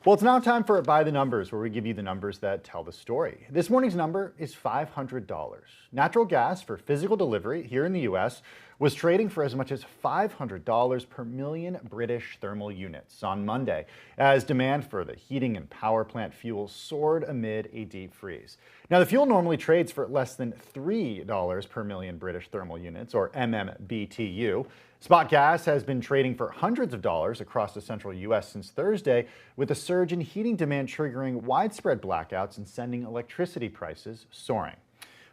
Well, it's now time for By the Numbers, where we give you the numbers that tell the story. This morning's number is $500. Natural gas for physical delivery here in the U.S. was trading for as much as $500 per million British thermal units on Monday, as demand for the heating and power plant fuel soared amid a deep freeze. Now, the fuel normally trades for less than $3 per million British thermal units, or MMBTU. Spot gas has been trading for hundreds of dollars across the central U.S. since Thursday, with a surge in heating demand triggering widespread blackouts and sending electricity prices soaring.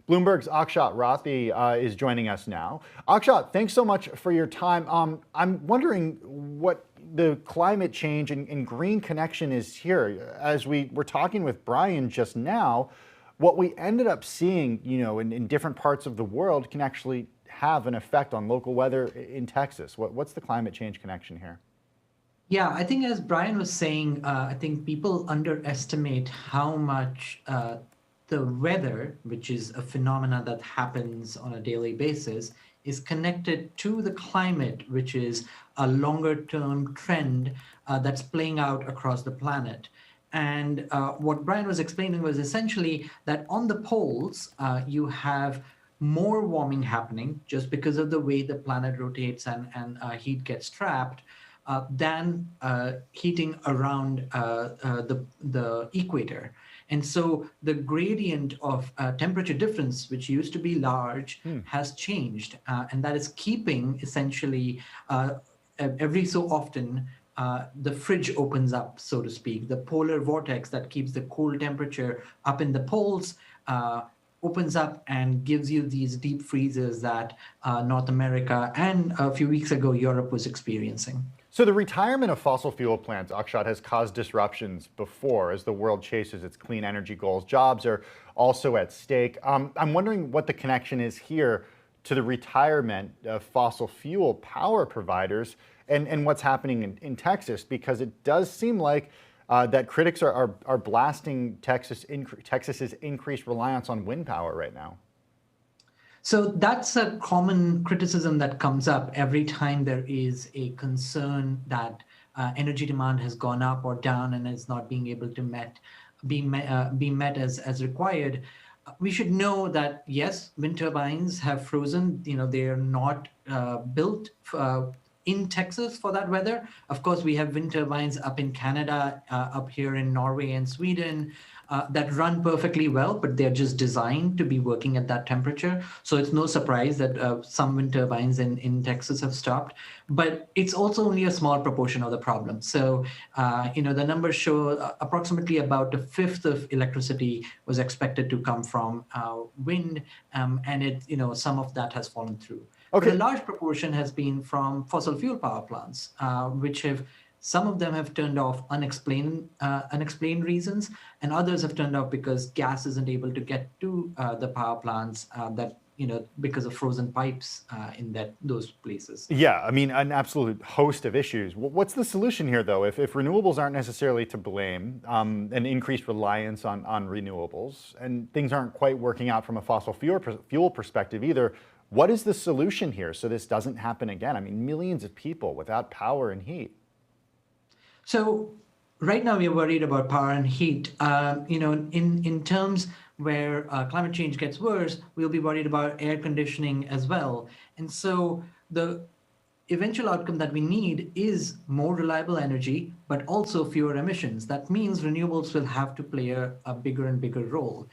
Bloomberg's Akshat Rathi is joining us now. Akshat, thanks so much for your time. I'm wondering what the climate change and green connection is here. As we were talking with Brian just now, what we ended up seeing, in different parts of the world can actually have an effect on local weather in Texas. What's the climate change connection here? Yeah, I think as Brian was saying, I think people underestimate how much the weather, which is a phenomena that happens on a daily basis, is connected to the climate, which is a longer term trend that's playing out across the planet. And what Brian was explaining was essentially that on the poles, you have more warming happening just because of the way the planet rotates and heat gets trapped than heating around the equator. And so the gradient of temperature difference, which used to be large, has changed. And that is keeping essentially every so often the fridge opens up, so to speak. The polar vortex that keeps the cool temperature up in the poles opens up and gives you these deep freezes that North America and a few weeks ago Europe was experiencing. So the retirement of fossil fuel plants, Akshat, has caused disruptions before as the world chases its clean energy goals. Jobs are also at stake. I'm wondering what the connection is here to the retirement of fossil fuel power providers and what's happening in Texas, because it does seem like that critics are blasting Texas's increased reliance on wind power right now. So that's a common criticism that comes up every time there is a concern that energy demand has gone up or down and is not being able to be met as required. We should know that, yes, wind turbines have frozen. They are not built in Texas for that weather. Of course, we have wind turbines up in Canada, up here in Norway and Sweden that run perfectly well, but they're just designed to be working at that temperature. So it's no surprise that some wind turbines in Texas have stopped, but it's also only a small proportion of the problem. So, the numbers show approximately about a fifth of electricity was expected to come from wind, and some of that has fallen through. Okay. But a large proportion has been from fossil fuel power plants, which some of them have turned off unexplained reasons, and others have turned off because gas isn't able to get to the power plants because of frozen pipes in those places. Yeah, I mean, an absolute host of issues. What's the solution here, though? If renewables aren't necessarily to blame, an increased reliance on renewables, and things aren't quite working out from a fossil fuel perspective either, what is the solution here so this doesn't happen again? I mean, millions of people without power and heat. So right now we're worried about power and heat. In terms where climate change gets worse, we'll be worried about air conditioning as well. And so the eventual outcome that we need is more reliable energy, but also fewer emissions. That means renewables will have to play a bigger and bigger role.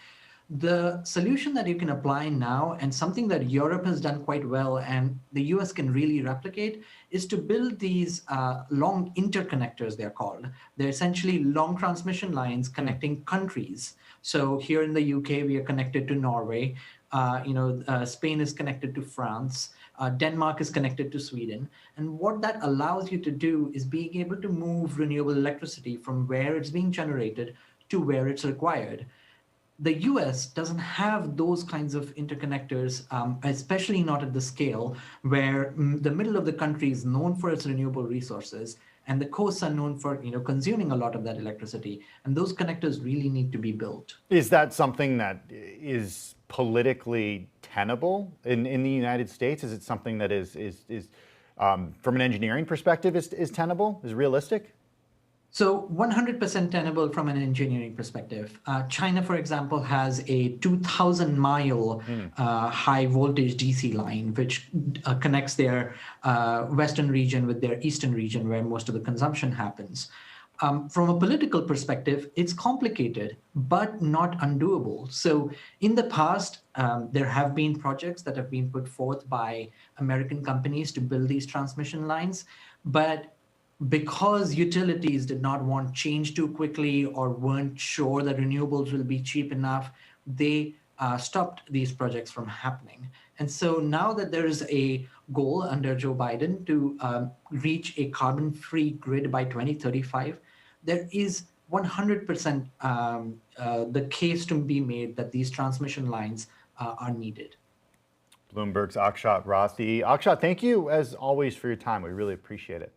The solution that you can apply now, and something that Europe has done quite well and the US can really replicate, is to build these long interconnectors, they're called. They're essentially long transmission lines connecting countries. So here in the UK, we are connected to Norway. Spain is connected to France. Denmark is connected to Sweden. And what that allows you to do is being able to move renewable electricity from where it's being generated to where it's required. The US doesn't have those kinds of interconnectors, especially not at the scale where the middle of the country is known for its renewable resources and the coasts are known for consuming a lot of that electricity. And those connectors really need to be built. Is that something that is politically tenable in the United States? Is it something that is from an engineering perspective is tenable, is realistic? So 100% tenable from an engineering perspective. China, for example, has a 2,000-mile high voltage DC line, which connects their western region with their eastern region, where most of the consumption happens. From a political perspective, it's complicated, but not undoable. So in the past, there have been projects that have been put forth by American companies to build these transmission lines, but because utilities did not want change too quickly or weren't sure that renewables will be cheap enough, they stopped these projects from happening. And so now that there is a goal under Joe Biden to reach a carbon-free grid by 2035, there is 100% the case to be made that these transmission lines are needed. Bloomberg's Akshat Rathi. Akshat, thank you as always for your time. We really appreciate it.